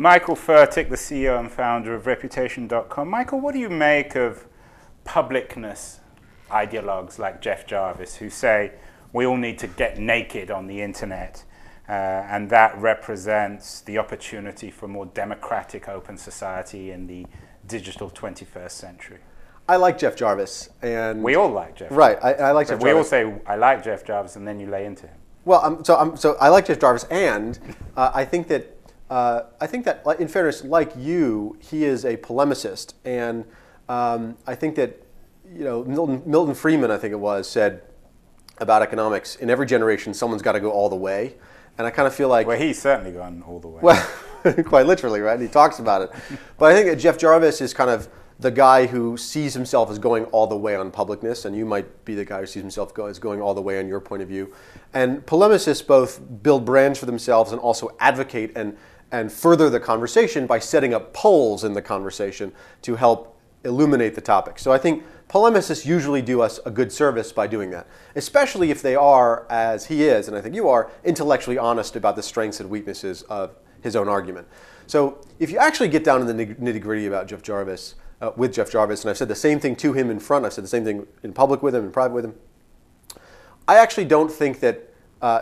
Michael Fertik, the CEO and founder of Reputation.com. Michael, what do you make of publicness ideologues like Jeff Jarvis who say we all need to get naked on the internet and that represents the opportunity for more democratic, open society in the digital 21st century? I like Jeff Jarvis, and we all like Jeff. Right, I like Jeff Jarvis. We all say I like Jeff Jarvis, and then you lay into him. Well, so I like Jeff Jarvis, and I think that in fairness, like you, he is a polemicist, and I think that Milton Friedman, I think it was, said about economics, in every generation, someone's got to go all the way, and I kind of feel like he's certainly gone all the way. Well, quite literally, right? He talks about it, but I think that Jeff Jarvis is kind of the guy who sees himself as going all the way on publicness, and you might be the guy who sees himself as going all the way on your point of view. And polemicists both build brands for themselves and also advocate and further the conversation by setting up polls in the conversation to help illuminate the topic. So I think polemicists usually do us a good service by doing that, especially if they are, as he is, and I think you are, intellectually honest about the strengths and weaknesses of his own argument. So if you actually get down to the nitty-gritty about Jeff Jarvis, with Jeff Jarvis, and I've said the same thing to him in front, I've said the same thing in public with him, in private with him, I actually don't think that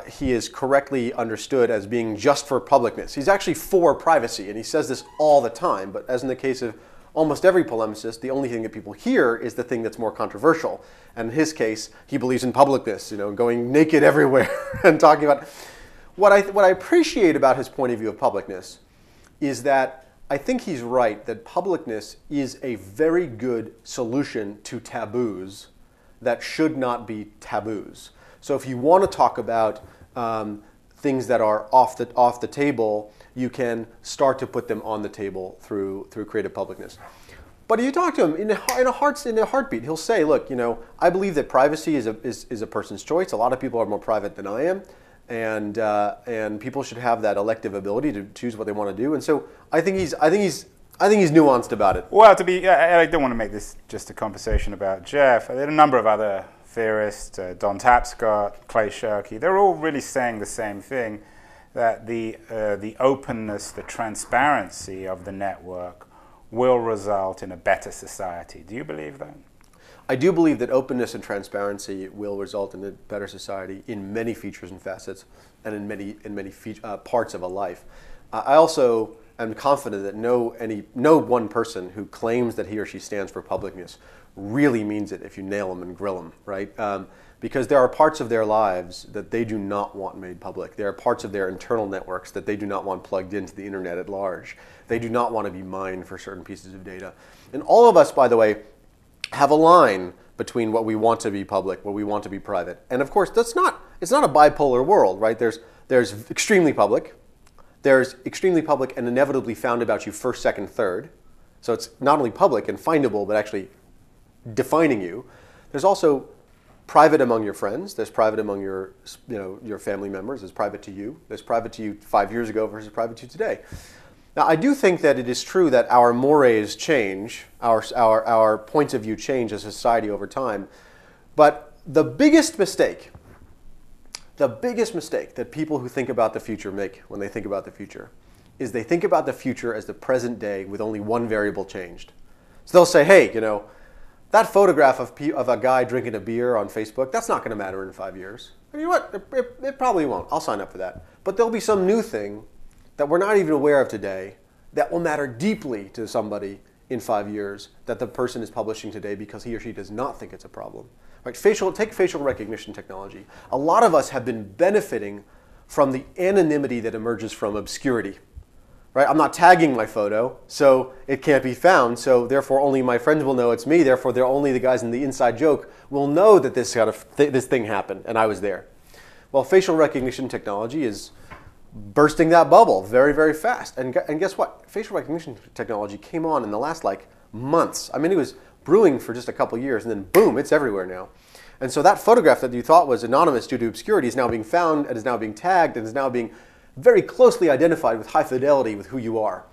he is correctly understood as being just for publicness. He's actually for privacy, and he says this all the time, but as in the case of almost every polemicist, the only thing that people hear is the thing that's more controversial. And in his case, he believes in publicness, going naked everywhere and talking about... What I appreciate about his point of view of publicness is that I think he's right that publicness is a very good solution to taboos that should not be taboos. So if you want to talk about things that are off the table, you can start to put them on the table through creative publicness. But if you talk to him in a heartbeat, he'll say, "Look, I believe that privacy is a person's choice. A lot of people are more private than I am, and people should have that elective ability to choose what they want to do." And so I think he's nuanced about it. Well, I don't want to make this just a conversation about Jeff. There are a number of other theorists, Don Tapscott, Clay Shirky. They're all really saying the same thing, that the openness, the transparency of the network will result in a better society. Do you believe that? I do believe that openness and transparency will result in a better society in many features and facets, and in many parts of a life. I also am confident that no one person who claims that he or she stands for publicness really means it if you nail them and grill them, right? Because there are parts of their lives that they do not want made public. There are parts of their internal networks that they do not want plugged into the internet at large. They do not want to be mined for certain pieces of data. And all of us, by the way, have a line between what we want to be public, what we want to be private. And of course, it's not a bipolar world, right? There's extremely public. There's extremely public and inevitably found about you first, second, third. So it's not only public and findable, but actually defining you. There's also private among your friends. There's private among your family members. There's private to you. There's private to you 5 years ago versus private to you today. Now, I do think that it is true that our mores change, our points of view change as a society over time. But the biggest mistake that people who think about the future make when they think about the future is they think about the future as the present day with only one variable changed. So they'll say, hey, that photograph of a guy drinking a beer on Facebook, that's not going to matter in 5 years. And you know what? It probably won't. I'll sign up for that. But there'll be some new thing that we're not even aware of today that will matter deeply to somebody in 5 years that the person is publishing today because he or she does not think it's a problem. Right? Take facial recognition technology. A lot of us have been benefiting from the anonymity that emerges from obscurity. Right? I'm not tagging my photo, so it can't be found, so therefore only my friends will know it's me, therefore they're only the guys in the inside joke will know that this thing happened and I was there. Well, facial recognition technology is bursting that bubble very, very fast. And guess what? Facial recognition technology came on in the last months. I mean, it was brewing for just a couple years, and then boom, it's everywhere now. And so that photograph that you thought was anonymous due to obscurity is now being found and is now being tagged and is now being very closely identified with high fidelity with who you are.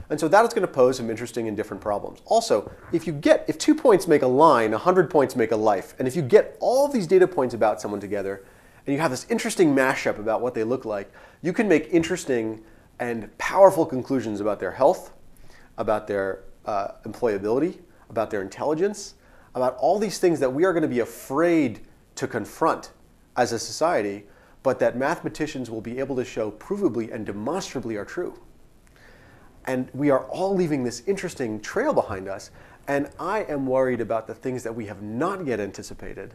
And so that is going to pose some interesting and different problems. Also, if 2 points make a line, 100 points make a life. And if you get all these data points about someone together, and you have this interesting mashup about what they look like, you can make interesting and powerful conclusions about their health, about their employability, about their intelligence, about all these things that we are going to be afraid to confront as a society, but that mathematicians will be able to show provably and demonstrably are true. And we are all leaving this interesting trail behind us, and I am worried about the things that we have not yet anticipated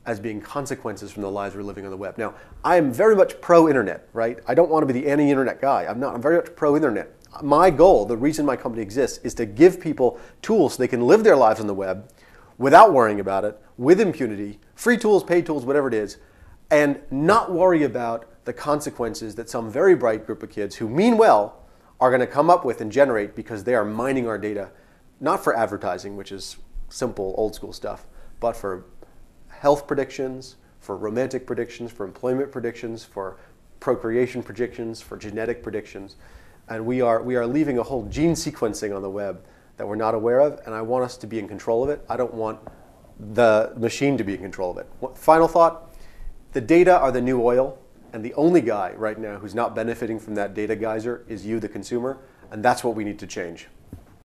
as being consequences from the lives we're living on the web. Now, I am very much pro-internet, right? I don't want to be the anti-internet guy. I'm very much pro-internet. My goal, the reason my company exists, is to give people tools so they can live their lives on the web without worrying about it, with impunity, free tools, paid tools, whatever it is, and not worry about the consequences that some very bright group of kids who mean well are going to come up with and generate because they are mining our data, not for advertising, which is simple, old school stuff, but for health predictions, for romantic predictions, for employment predictions, for procreation predictions, for genetic predictions. And we are leaving a whole gene sequencing on the web that we're not aware of, and I want us to be in control of it. I don't want the machine to be in control of it. Final thought, the data are the new oil, and the only guy right now who's not benefiting from that data geyser is you, the consumer, and that's what we need to change.